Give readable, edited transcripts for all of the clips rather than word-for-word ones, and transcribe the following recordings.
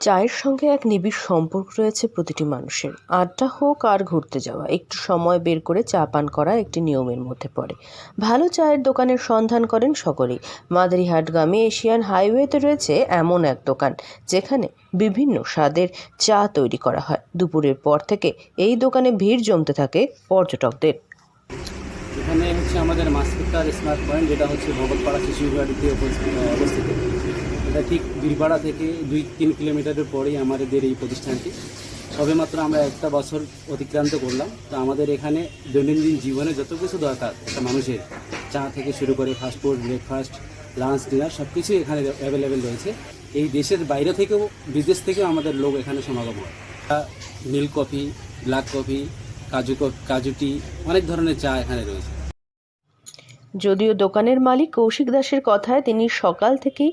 চায়ের সঙ্গে এক নিবিড় সম্পর্ক রয়েছে প্রতিটি মানুষের। আড্ডা হোক আর ঘুরতে যাওয়া, একটু সময় বের করে চা পান করা একটি নিয়মের মধ্যে পড়ে। ভালো চায়ের দোকানের সন্ধান করেন সকলেই। মাদারিহাটগামী এশিয়ান হাইওয়েতে রয়েছে এমন এক দোকান যেখানে বিভিন্ন স্বাদের চা তৈরি করা হয়। দুপুরের পর থেকে এই দোকানে ভিড় জমতে থাকে পর্যটকদের। এখানে হচ্ছে আমাদের মাসকুট্টার স্মার্ট পয়েন্ট, যেটা হচ্ছে ভগতপাড়া শিশুবাড়িতে অবস্থিত। এটা ঠিক বীরপাড়া থেকে 2-3 কিলোমিটারের পরেই আমাদের এই প্রতিষ্ঠানটি। সবেমাত্র আমরা একটা বছর অতিক্রান্ত করলাম। তো আমাদের এখানে দৈনন্দিন জীবনে যত কিছু দরকার একটা মানুষের, চা থেকে শুরু করে ফাস্টফুড, ব্রেকফাস্ট, লাঞ্চ, ডিনার সব কিছুই এখানে অ্যাভেলেবেল রয়েছে। এই দেশের বাইরে থেকেও, বিদেশ থেকেও আমাদের লোক এখানে সমাগম হয়। নীল কফি, ব্ল্যাক কফি, কাজু টি, অনেক ধরনের চা এখানে রয়েছে। যদিও দোকানের মালিক কৌশিক দাসের কথায় তিনি সকাল থেকেই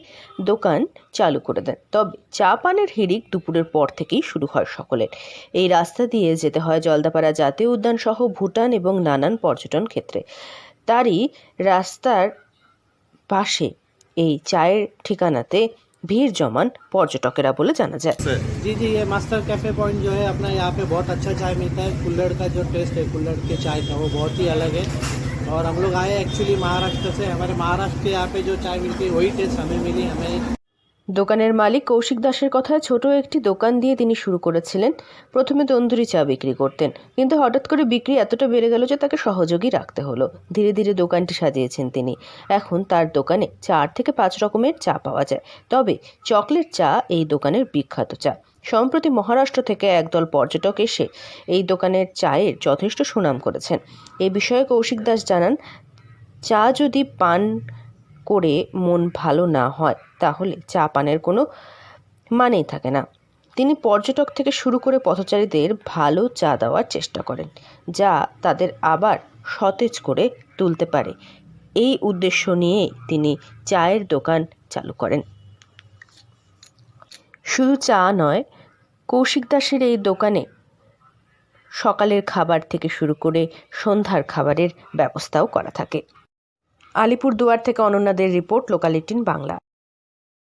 দোকান চালু করে দেন, তবে চা পানের হিড়িক দুপুরের পর থেকেই শুরু হয় সকলের। এই রাস্তা দিয়ে যেতে হয় জলদাপাড়া জাতীয় উদ্যান সহ ভুটান এবং নানান পর্যটন ক্ষেত্রে। তারই রাস্তার পাশে এই চায়ের ঠিকানাতে ভিড় জমান পর্যটকেরা বলে জানা যায়। जी जी, ये मास्टर कैफ़े पॉइंट जो है अपना, यहाँ पे बहुत अच्छा चाय मिलता है। कुल्हड़ का जो टेस्ट है, कुल्हड़ के चाय का, वो बहुत ही अलग है। और हम लोग आए एक्चुअली महाराष्ट्र से। हमारे महाराष्ट्र के यहाँ पे जो चाय मिलती है वही टेस्ट हमें मिली। हमें দোকানের মালিক কৌশিক দাসের কথায় ছোট একটি দোকান দিয়ে তিনি শুরু করেছিলেন। প্রথমে তন্দুরি চা বিক্রি করতেন, কিন্তু হঠাৎ করে বিক্রি এতটা বেড়ে গেল যে তাকে সহযোগী রাখতে হলো। ধীরে ধীরে দোকানটি সাজিয়েছেন তিনি। এখন তার দোকানে 4 থেকে 5 রকমের চা পাওয়া যায়, তবে চকলেট চা এই দোকানের বিখ্যাত চা। সম্প্রতি মহারাষ্ট্র থেকে একদল পর্যটক এসে এই দোকানের চায়ের যথেষ্ট সুনাম করেছেন। এ বিষয়ে কৌশিক দাস জানান, চা যদি পান করে মন ভালো না হয় তাহলে চা পানের কোনো মানেই থাকে না। তিনি পর্যটক থেকে শুরু করে পথচারীদের ভালো চা দেওয়ার চেষ্টা করেন, যা তাদের আবার সতেজ করে তুলতে পারে। এই উদ্দেশ্য নিয়েই তিনি চায়ের দোকান চালু করেন। শুধু চা নয়, কৌশিক দাসের এই দোকানে সকালের খাবার থেকে শুরু করে সন্ধ্যার খাবারের ব্যবস্থাও করা থাকে। আলিপুরদুয়ার থেকে অনন্যাদের রিপোর্ট, লোকাল 18 বাংলা।